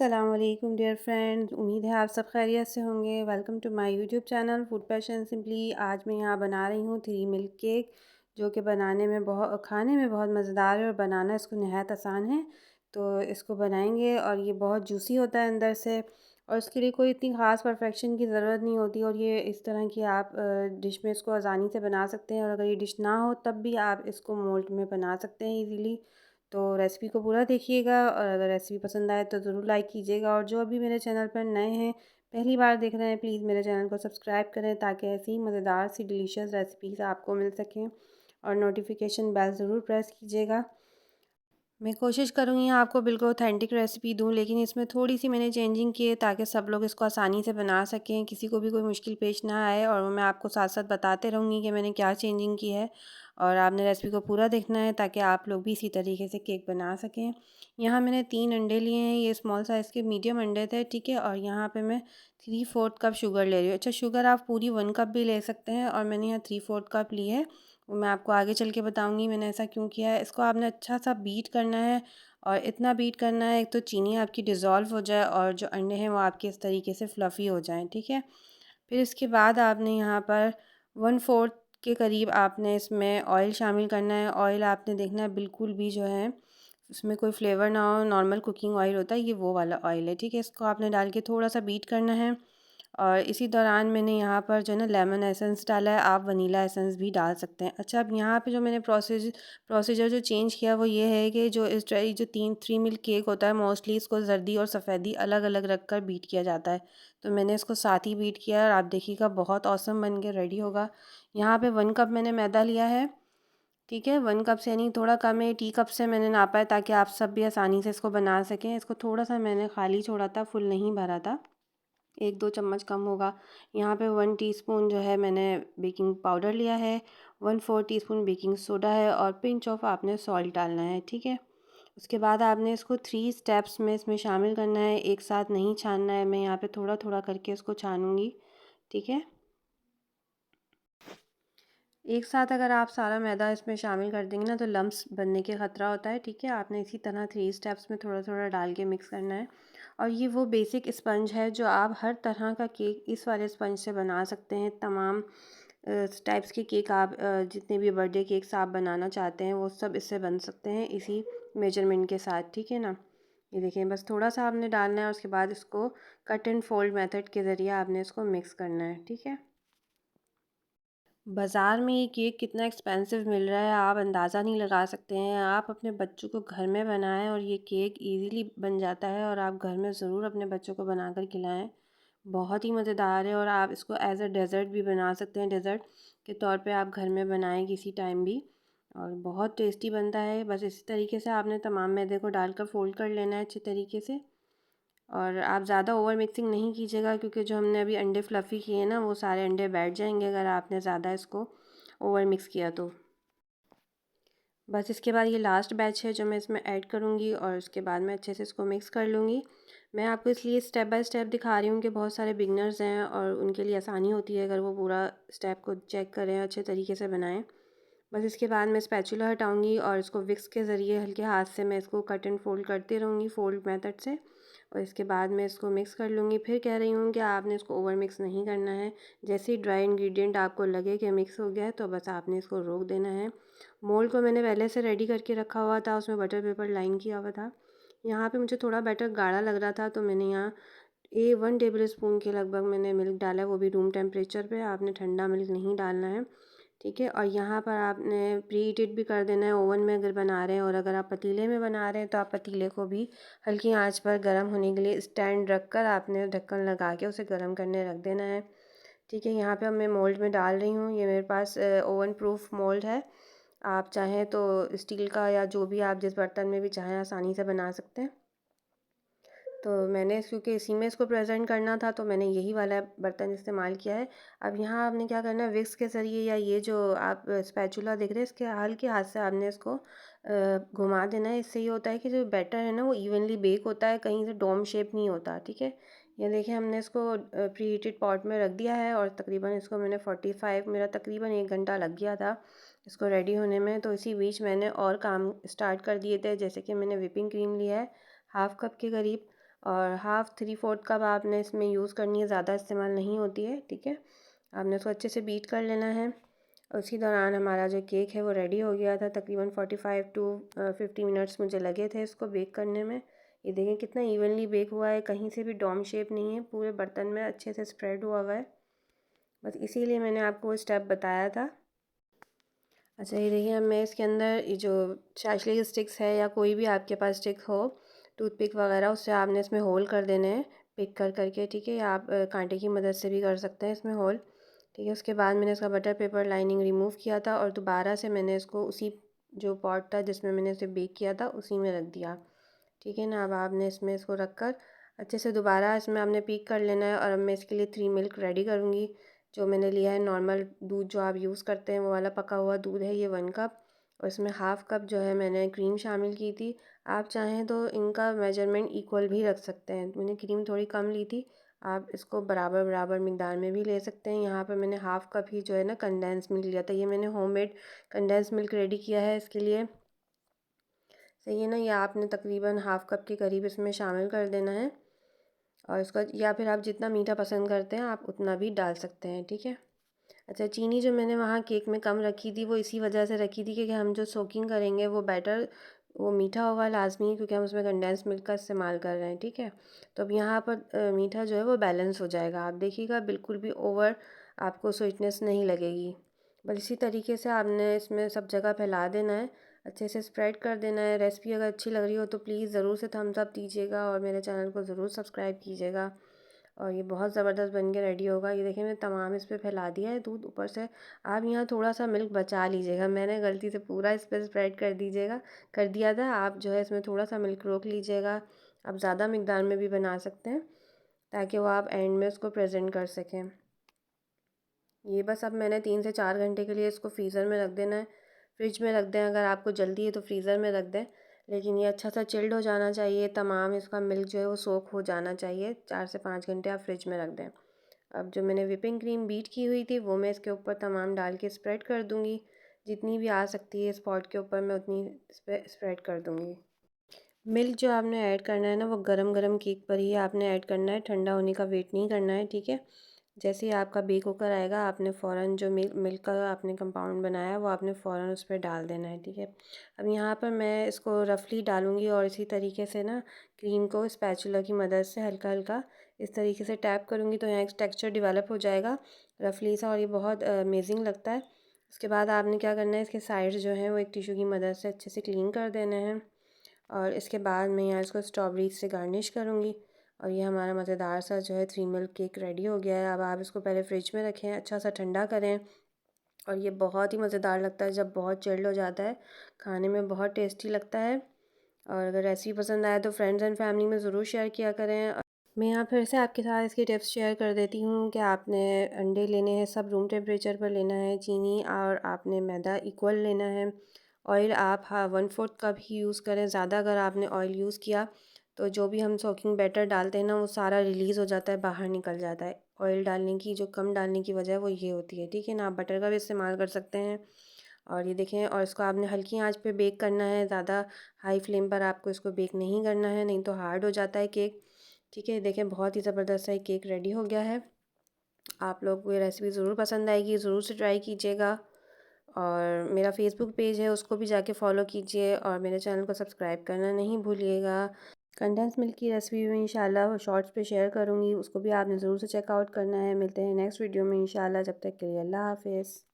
अस्सलामुअलैकुम dear friends, उम्मीद है आप सब खैरियत से होंगे। Welcome to my YouTube channel food passion simply. आज मैं यहाँ बना रही हूँ 3 मिल्क केक, जो कि बनाने में खाने में बहुत मज़ेदार है और बनाना इसको नहायत आसान है। तो इसको बनाएंगे और ये बहुत जूसी होता है अंदर से, और इसके लिए कोई इतनी ख़ास परफेक्शन की ज़रूरत नहीं होती। और ये इस तरह की आप डिश में इसको आसानी से बना सकते हैं, और अगर ये डिश ना हो तब भी आप इसको मोल्ड में बना सकते हैं ईज़िली। तो रेसिपी को पूरा देखिएगा, और अगर रेसिपी पसंद आए तो ज़रूर लाइक कीजिएगा। और जो अभी मेरे चैनल पर नए हैं, पहली बार देख रहे हैं, प्लीज़ मेरे चैनल को सब्सक्राइब करें ताकि ऐसी मज़ेदार सी डिलीशियस रेसिपीज़ आपको मिल सकें। और नोटिफिकेशन बेल ज़रूर प्रेस कीजिएगा। मैं कोशिश करूँगी आपको बिल्कुल ऑथेंटिक रेसिपी दूँ, लेकिन इसमें थोड़ी-सी मैंने चेंजिंग की है ताकि सब लोग इसको आसानी से बना सकें, किसी को भी कोई मुश्किल पेश ना आए। और मैं आपको साथ-साथ बताते रहूँगी कि मैंने क्या चेंजिंग की है, और आपने रेसिपी को पूरा देखना है ताकि आप लोग भी इसी तरीके से केक बना सकें। यहाँ मैंने 3 अंडे लिए हैं, ये स्मॉल साइज़ के मीडियम अंडे थे, ठीक है। और यहाँ पे मैं 3/4 कप शुगर ले रही हूँ। अच्छा, शुगर आप पूरी 1 कप भी ले सकते हैं, और मैंने यहाँ 3/4 कप ली है। वो मैं आपको आगे चल के बताऊँगी मैंने ऐसा क्यों किया है। इसको आपने अच्छा सा बीट करना है, और इतना बीट करना है एक तो चीनी आपकी डिज़ोल्व हो जाए और जो अंडे हैं वो आपके इस तरीके से फ्लफ़ी हो जाएँ, ठीक है। फिर इसके बाद आपने यहाँ पर 1/4 के करीब आपने इसमें ऑयल शामिल करना है। ऑयल आपने देखना है बिल्कुल भी जो है उसमें कोई फ्लेवर ना हो, नॉर्मल कुकिंग ऑयल होता है, ये वो वाला ऑयल है, ठीक है। इसको आपने डाल के थोड़ा-सा बीट करना है। और इसी दौरान मैंने यहाँ पर जो है ना लेमन एसेंस डाला है, आप वनीला एसेंस भी डाल सकते हैं। अच्छा, अब यहाँ पे जो मैंने प्रोसीजर जो चेंज किया वो ये है कि जो इस ड्राई जो 3 मिल्क केक होता है, मोस्टली इसको जर्दी और सफ़ेदी अलग-अलग रख कर बीट किया जाता है। तो मैंने इसको साथ ही बीट किया, और आप देखिएगा बहुत ऑसम बन के रेडी होगा। यहाँ पे 1 कप मैंने मैदा लिया है, ठीक है। 1 कप से यानी थोड़ा कम है, टी कप से मैंने नापा है ताकि आप सब भी आसानी से इसको बना सकें। इसको थोड़ा-सा मैंने खाली छोड़ा था, फुल नहीं भरा था। 1-2 चम्मच कम होगा। यहाँ पे 1 टीस्पून जो है मैंने बेकिंग पाउडर लिया है, 1/4 टीस्पून बेकिंग सोडा है, और पिंच ऑफ आपने सॉल्ट डालना है, ठीक है। उसके बाद आपने इसको 3 स्टेप्स में इसमें शामिल करना है, एक साथ नहीं छानना है। मैं यहाँ पे थोड़ा-थोड़ा करके इसको छानूँगी, ठीक है। एक साथ अगर आप सारा मैदा इसमें शामिल कर देंगे ना तो लम्प्स बनने के ख़तरा होता है, ठीक है। आपने इसी तरह 3 स्टेप्स में थोड़ा-थोड़ा डाल के मिक्स करना है। और ये वो बेसिक स्पंज है जो आप हर तरह का केक इस वाले स्पंज से बना सकते हैं। तमाम टाइप्स के केक आप जितने भी बर्थडे केक्स आप बनाना चाहते हैं वो सब इससे बन सकते हैं, इसी मेजरमेंट के साथ, ठीक है ना। ये देखें, बस थोड़ा-सा आपने डालना है, उसके बाद इसको कट एंड फोल्ड मेथड के ज़रिए आपने इसको मिक्स करना है, ठीक है। बाज़ार में ये केक कितना एक्सपेंसिव मिल रहा है, आप अंदाज़ा नहीं लगा सकते हैं। आप अपने बच्चों को घर में बनाएं, और ये केक इजीली बन जाता है, और आप घर में ज़रूर अपने बच्चों को बनाकर खिलाएं। बहुत ही मज़ेदार है, और आप इसको एज अ डेज़र्ट भी बना सकते हैं। डेज़र्ट के तौर पे आप घर में बनाएं किसी टाइम भी, और बहुत टेस्टी बनता है। बस इसी तरीके से आपने तमाम मैदे को डालकर फ़ोल्ड कर लेना है अच्छे तरीके से। और आप ज़्यादा ओवर मिक्सिंग नहीं कीजिएगा, क्योंकि जो हमने अभी अंडे फ्लफ़ी किए हैं ना, वो सारे अंडे बैठ जाएंगे अगर आपने ज़्यादा इसको ओवर मिक्स किया तो। बस इसके बाद ये लास्ट बैच है जो मैं इसमें ऐड करूँगी, और उसके बाद मैं अच्छे से इसको मिक्स कर लूँगी। मैं आपको इसलिए स्टेप बाय स्टेप दिखा रही हूँ कि बहुत सारे बिगनर्स हैं और उनके लिए आसानी होती है अगर वो पूरा स्टेप को चेक करें, अच्छे तरीके से बनाएं। बस इसके बाद मैं स्पैचुला हटाऊँगी, और इसको विक्स के ज़रिए हल्के हाथ से मैं इसको कट एंड फोल्ड करती रहूँगी, फोल्ड मेथड से। और इसके बाद मैं इसको मिक्स कर लूँगी। फिर कह रही हूँ कि आपने इसको ओवर मिक्स नहीं करना है। जैसे ही ड्राई इंग्रेडिएंट आपको लगे कि मिक्स हो गया है, तो बस आपने इसको रोक देना है। मोल्ड को मैंने पहले से रेडी करके रखा हुआ था, उसमें बटर पेपर लाइन किया हुआ था। यहाँ पे मुझे थोड़ा बैटर गाढ़ा लग रहा था, तो मैंने यहाँ 1 टेबल स्पून के लगभग मैंने मिल्क डाला है, वो भी रूम टेम्परेचर पे। आपने ठंडा मिल्क नहीं डालना है, ठीक है। और यहाँ पर आपने प्री हीटेड भी कर देना है ओवन में अगर बना रहे हैं, और अगर आप पतीले में बना रहे हैं तो आप पतीले को भी हल्की आंच पर गर्म होने के लिए स्टैंड रख कर आपने ढक्कन लगा के उसे गर्म करने रख देना है, ठीक है। यहाँ पे अब मैं मोल्ड में डाल रही हूँ। ये मेरे पास ओवन प्रूफ मोल्ड है। आप चाहें तो स्टील का, या जो भी आप जिस बर्तन में भी चाहें आसानी से बना सकते हैं। तो मैंने क्योंकि इसी में इसको प्रेजेंट करना था, तो मैंने यही वाला बर्तन इस्तेमाल किया है। अब यहाँ आपने क्या करना है, विक्स के ज़रिए या ये जो आप स्पैचुला देख रहे हैं, इसके हल्के हाथ से आपने इसको घुमा देना है। इससे ये होता है कि जो बैटर है ना वो इवनली बेक होता है, कहीं से डोम शेप नहीं होता, ठीक है। ये देखिए, हमने इसको प्री हीटेड पॉट में रख दिया है, और तकरीबन इसको मैंने 45 मेरा तकरीबन 1 घंटा लग गया था इसको रेडी होने में। तो इसी बीच मैंने और काम स्टार्ट कर दिए थे, जैसे कि मैंने विपिंग क्रीम लिया है 1/2 कप के करीब, और हाफ़ 3/4 कप आपने इसमें यूज़ करनी है, ज़्यादा इस्तेमाल नहीं होती है, ठीक है। आपने उसको अच्छे से बीट कर लेना है। उसी दौरान हमारा जो केक है वो रेडी हो गया था। तकरीबन 45 टू 50 मिनट्स मुझे लगे थे इसको बेक करने में। ये देखें कितना इवनली बेक हुआ है, कहीं से भी डोम शेप नहीं है, पूरे बर्तन में अच्छे से स्प्रेड हुआ हुआ है। बस इसीलिए मैंने आपको वो स्टेप बताया था। अच्छा, ये देखिए अब मैं इसके अंदर ये जो चाशनी स्टिक्स है या कोई भी आपके पास स्टिक हो, टूथपिक वगैरह, उससे आपने इसमें होल कर देने हैं पिक कर करके, ठीक है। या आप कांटे की मदद से भी कर सकते हैं इसमें होल, ठीक है। उसके बाद मैंने इसका बटर पेपर लाइनिंग रिमूव किया था और दोबारा से मैंने इसको उसी जो पॉट था जिसमें मैंने इसे बेक किया था उसी में रख दिया, ठीक है ना। अब आपने इसमें इसको रख कर अच्छे से दोबारा इसमें आपने पीक कर लेना है। और अब मैं इसके लिए 3 मिल्क रेडी करूँगी। जो मैंने लिया है नॉर्मल दूध जो आप यूज़ करते हैं वो वाला पका हुआ दूध है, ये 1 कप। और इसमें हाफ़ कप जो है मैंने क्रीम शामिल की थी। आप चाहें तो इनका मेजरमेंट इक्वल भी रख सकते हैं। मैंने क्रीम थोड़ी कम ली थी, आप इसको बराबर बराबर मिकदार में भी ले सकते हैं। यहाँ पर मैंने हाफ़ कप ही जो है ना कंडेंस मिल्क लिया था। ये मैंने होममेड कंडेंस मिल्क रेडी किया है इसके लिए, सही है ना। या आपने तकरीबन हाफ़ कप के करीब इसमें शामिल कर देना है। और इसका या फिर आप जितना मीठा पसंद करते हैं आप उतना भी डाल सकते हैं, ठीक है। अच्छा, चीनी जो मैंने वहाँ केक में कम रखी थी वो इसी वजह से रखी थी क्योंकि हम जो सोकिंग करेंगे वो बैटर वो मीठा होगा लाजमी, क्योंकि हम उसमें कंडेंस मिल्क का इस्तेमाल कर रहे हैं, ठीक है। तो अब यहाँ पर मीठा जो है वो बैलेंस हो जाएगा। आप देखिएगा बिल्कुल भी ओवर आपको स्वीटनेस नहीं लगेगी। बस इसी तरीके से आपने इसमें सब जगह फैला देना है, अच्छे से स्प्रेड कर देना है। रेसिपी अगर अच्छी लग रही हो तो प्लीज़ ज़रूर से थम्स अप दीजिएगा और मेरे चैनल को ज़रूर सब्सक्राइब कीजिएगा। और ये बहुत ज़बरदस्त बन के रेडी होगा। ये देखिए मैंने तमाम इस पे फैला दिया है दूध ऊपर से। आप यहाँ थोड़ा सा मिल्क बचा लीजिएगा, मैंने गलती से पूरा इस पर स्प्रेड कर दिया था। आप जो है इसमें थोड़ा सा मिल्क रोक लीजिएगा। आप ज़्यादा मिकदार में भी बना सकते हैं ताकि वो आप एंड में उसको प्रेजेंट कर सकें। ये बस अब मैंने 3 से 4 घंटे के लिए इसको फ्रीज़र में रख देना है। फ्रिज में रख दें, अगर आपको जल्दी है तो फ्रीज़र में रख दें, लेकिन ये अच्छा सा चिल्ड हो जाना चाहिए। तमाम इसका मिल्क जो है वो सोक हो जाना चाहिए। 4 से 5 घंटे आप फ्रिज में रख दें। अब जो मैंने व्हिपिंग क्रीम बीट की हुई थी वो मैं इसके ऊपर तमाम डाल के स्प्रेड कर दूँगी। जितनी भी आ सकती है इस पॉट के ऊपर मैं उतनी इस पे स्प्रेड कर दूँगी। मिल्क जो आपने ऐड करना है ना वो गरम गरम केक पर ही आपने ऐड करना है, ठंडा होने का वेट नहीं करना है, ठीक है। जैसे ही आपका बेक होकर आएगा आपने फ़ौरन जो मिल्क का आपने कंपाउंड बनाया है वो आपने फ़ौरन उस पर डाल देना है, ठीक है। अब यहाँ पर मैं इसको रफली डालूँगी और इसी तरीके से ना क्रीम को स्पैचुला की मदद से हल्का हल्का इस तरीके से टैप करूँगी तो यहाँ एक टेक्स्चर डेवलप हो जाएगा रफली सा, और ये बहुत अमेजिंग लगता है। उसके बाद आपने क्या करना है, इसके साइड्स जो हैं वो एक टिशू की मदद से अच्छे से क्लीन कर देने हैं। और इसके बाद मैं यहाँ इसको स्ट्रॉबेरी से गार्निश करूँगी। और ये हमारा मज़ेदार सा जो है 3 मिल्क केक रेडी हो गया है। अब आप इसको पहले फ्रिज में रखें, अच्छा सा ठंडा करें। और ये बहुत ही मज़ेदार लगता है जब बहुत चिल्ड हो जाता है, खाने में बहुत टेस्टी लगता है। और अगर रेसिपी पसंद आए तो फ्रेंड्स एंड फैमिली में ज़रूर शेयर किया करें। मैं यहाँ फिर से आपके साथ इसकी टिप्स शेयर कर देती हूँ कि आपने अंडे लेने हैं, सब रूम टेम्परेचर पर लेना है, चीनी और आपने मैदा इक्वल लेना है। ऑयल आप हाँ 1/4 कप ही यूज़ करें, ज़्यादा अगर आपने ऑयल यूज़ किया तो जो भी हम सोकिंग बैटर डालते हैं ना वो सारा रिलीज़ हो जाता है, बाहर निकल जाता है। ऑयल डालने की जो कम डालने की वजह वो ये होती है, ठीक है ना। आप बटर का भी इस्तेमाल कर सकते हैं। और ये देखें, और इसको आपने हल्की आंच पे बेक करना है, ज़्यादा हाई फ्लेम पर आपको इसको बेक नहीं करना है, नहीं तो हार्ड हो जाता है केक, ठीक है। देखें बहुत ही ज़बरदस्त सा केक रेडी हो गया है। आप लोग को ये रेसिपी ज़रूर पसंद आएगी, ज़रूर से ट्राई कीजिएगा। और मेरा फेसबुक पेज है उसको भी जाके फॉलो कीजिए और मेरे चैनल को सब्सक्राइब करना नहीं भूलिएगा। कंडेंस मिल्क की रेसिपी भी इंशाल्लाह शॉर्ट्स पे शेयर करूँगी, उसको भी आपने ज़रूर से चेकआउट करना है। मिलते हैं नेक्स्ट वीडियो में इंशाल्लाह, जब तक के लिए अल्लाह हाफ़िज़।